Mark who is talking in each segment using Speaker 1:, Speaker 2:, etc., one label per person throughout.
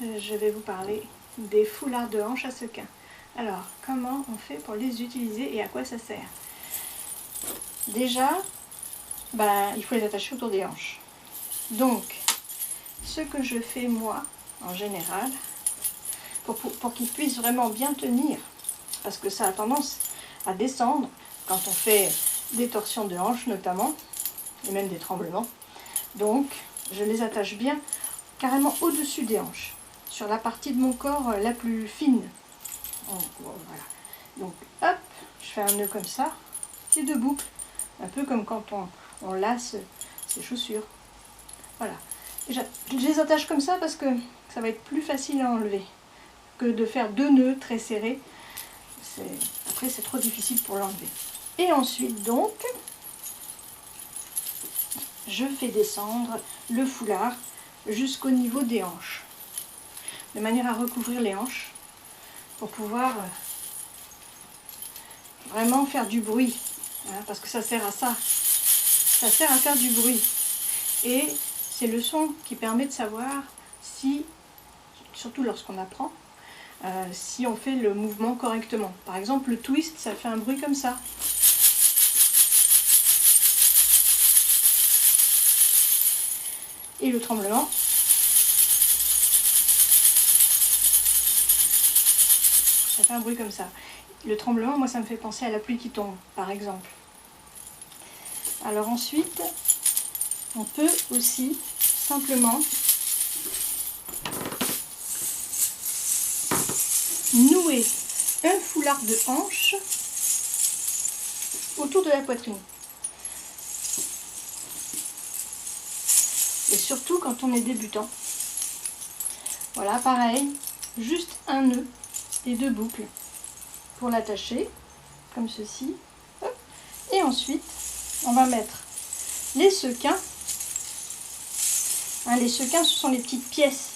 Speaker 1: je vais vous parler des foulards de hanche à sequins. Alors, comment on fait pour les utiliser et à quoi ça sert? Déjà, il faut les attacher autour des hanches. Donc, ce que je fais moi, en général, pour qu'ils puissent vraiment bien tenir, parce que ça a tendance à descendre quand on fait des torsions de hanches notamment, et même des tremblements. Donc, je les attache bien carrément au-dessus des hanches, sur la partie de mon corps la plus fine. Donc, voilà. Donc, hop, je fais un nœud comme ça, et deux boucles, un peu comme quand on lace ses chaussures. Voilà. Et je les attache comme ça parce que ça va être plus facile à enlever que de faire deux nœuds très serrés. Après, c'est trop difficile pour l'enlever. Et ensuite, donc, je fais descendre le foulard jusqu'au niveau des hanches, de manière à recouvrir les hanches pour pouvoir vraiment faire du bruit, hein, parce que ça sert à ça. Ça sert à faire du bruit. Et c'est le son qui permet de savoir si, surtout lorsqu'on apprend, si on fait le mouvement correctement. Par exemple, le twist, ça fait un bruit comme ça. Et le tremblement, ça fait un bruit comme ça. Le tremblement, moi, ça me fait penser à la pluie qui tombe, par exemple. Alors ensuite, on peut aussi simplement nouer un foulard de hanche autour de la poitrine. Et surtout quand on est débutant. Voilà, pareil, juste un nœud et deux boucles pour l'attacher, comme ceci. Et ensuite, on va mettre les sequins. Les sequins, ce sont les petites pièces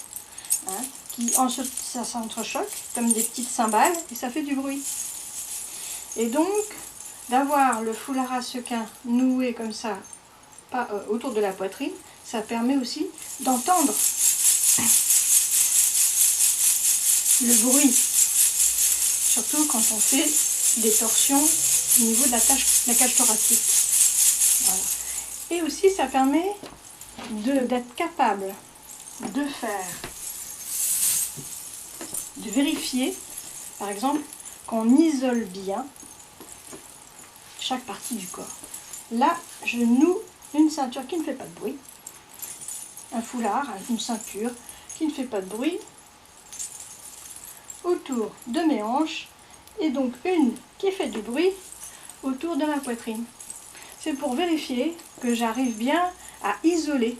Speaker 1: qui ça s'entrechoque comme des petites cymbales et ça fait du bruit. Et donc, d'avoir le foulard à sequins noué comme ça autour de la poitrine, ça permet aussi d'entendre le bruit, surtout quand on fait des torsions au niveau de la cage thoracique. Voilà. Et aussi, ça permet d'être capable de vérifier, par exemple, qu'on isole bien chaque partie du corps. Là, je noue une ceinture qui ne fait pas de bruit, un foulard, une ceinture qui ne fait pas de bruit autour de mes hanches et donc une qui fait du bruit autour de ma poitrine. C'est pour vérifier que j'arrive bien à isoler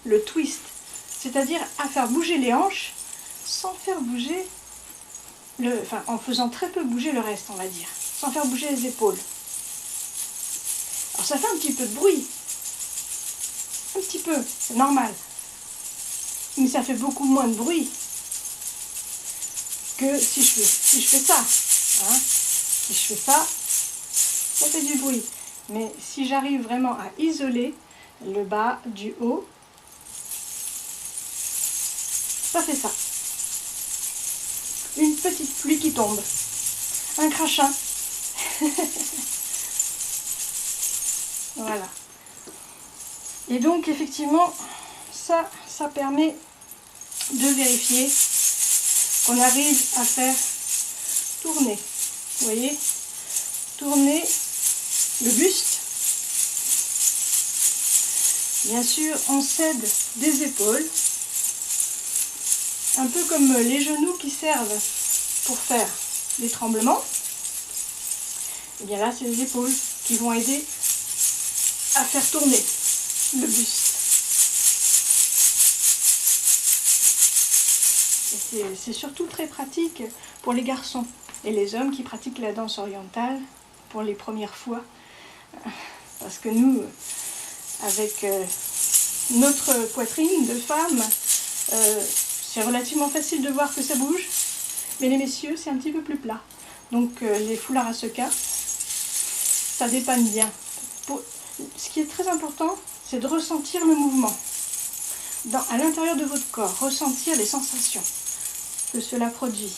Speaker 1: le twist, c'est-à-dire à faire bouger les hanches sans faire bouger en faisant très peu bouger le reste, on va dire, sans faire bouger les épaules. Alors ça fait un petit peu de bruit, un petit peu, c'est normal, mais ça fait beaucoup moins de bruit que si je fais ça. Hein. Si je fais ça, ça fait du bruit. Mais si j'arrive vraiment à isoler le bas du haut, ça fait ça. Une petite pluie qui tombe. Un crachin. Voilà. Et donc, effectivement, ça permet de vérifier qu'on arrive à faire tourner. Vous voyez? Tourner le buste. Bien sûr, on cède des épaules, un peu comme les genoux qui servent pour faire les tremblements. Et bien là, c'est les épaules qui vont aider à faire tourner le buste. C'est surtout très pratique pour les garçons et les hommes qui pratiquent la danse orientale pour les premières fois. Parce que nous, avec notre poitrine de femme, c'est relativement facile de voir que ça bouge, mais les messieurs, c'est un petit peu plus plat. Donc les foulards à sequins, ça dépanne bien. Ce qui est très important, c'est de ressentir le mouvement. À l'intérieur de votre corps, ressentir les sensations. que cela produit.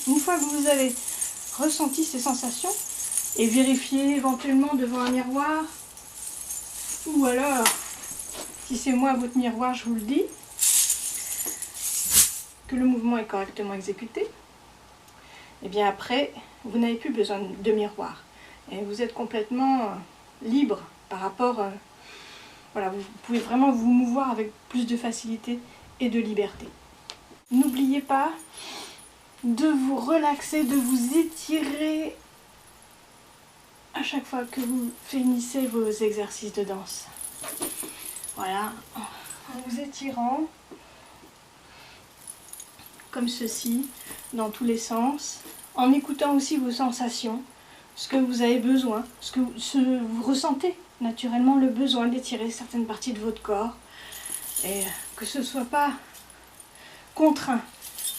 Speaker 1: Une fois que vous avez ressenti ces sensations, et vérifiez éventuellement devant un miroir, ou alors, si c'est moi votre miroir, je vous le dis, que le mouvement est correctement exécuté, et bien après, vous n'avez plus besoin de miroir. Et vous êtes complètement libre par rapport... voilà, vous pouvez vraiment vous mouvoir avec plus de facilité et de liberté. N'oubliez pas de vous relaxer, de vous étirer à chaque fois que vous finissez vos exercices de danse. Voilà, en vous étirant comme ceci, dans tous les sens, en écoutant aussi vos sensations, ce que vous avez besoin, ce que vous ressentez naturellement le besoin d'étirer certaines parties de votre corps, et que ce ne soit pas contraint,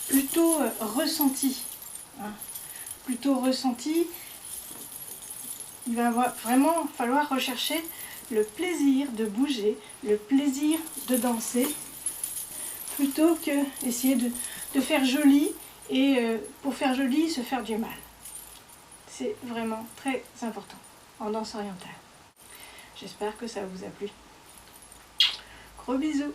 Speaker 1: plutôt ressenti. Hein. Plutôt ressenti, il va vraiment falloir rechercher le plaisir de bouger, le plaisir de danser, plutôt que essayer de faire joli et pour faire joli se faire du mal. C'est vraiment très important en danse orientale. J'espère que ça vous a plu. Gros bisous.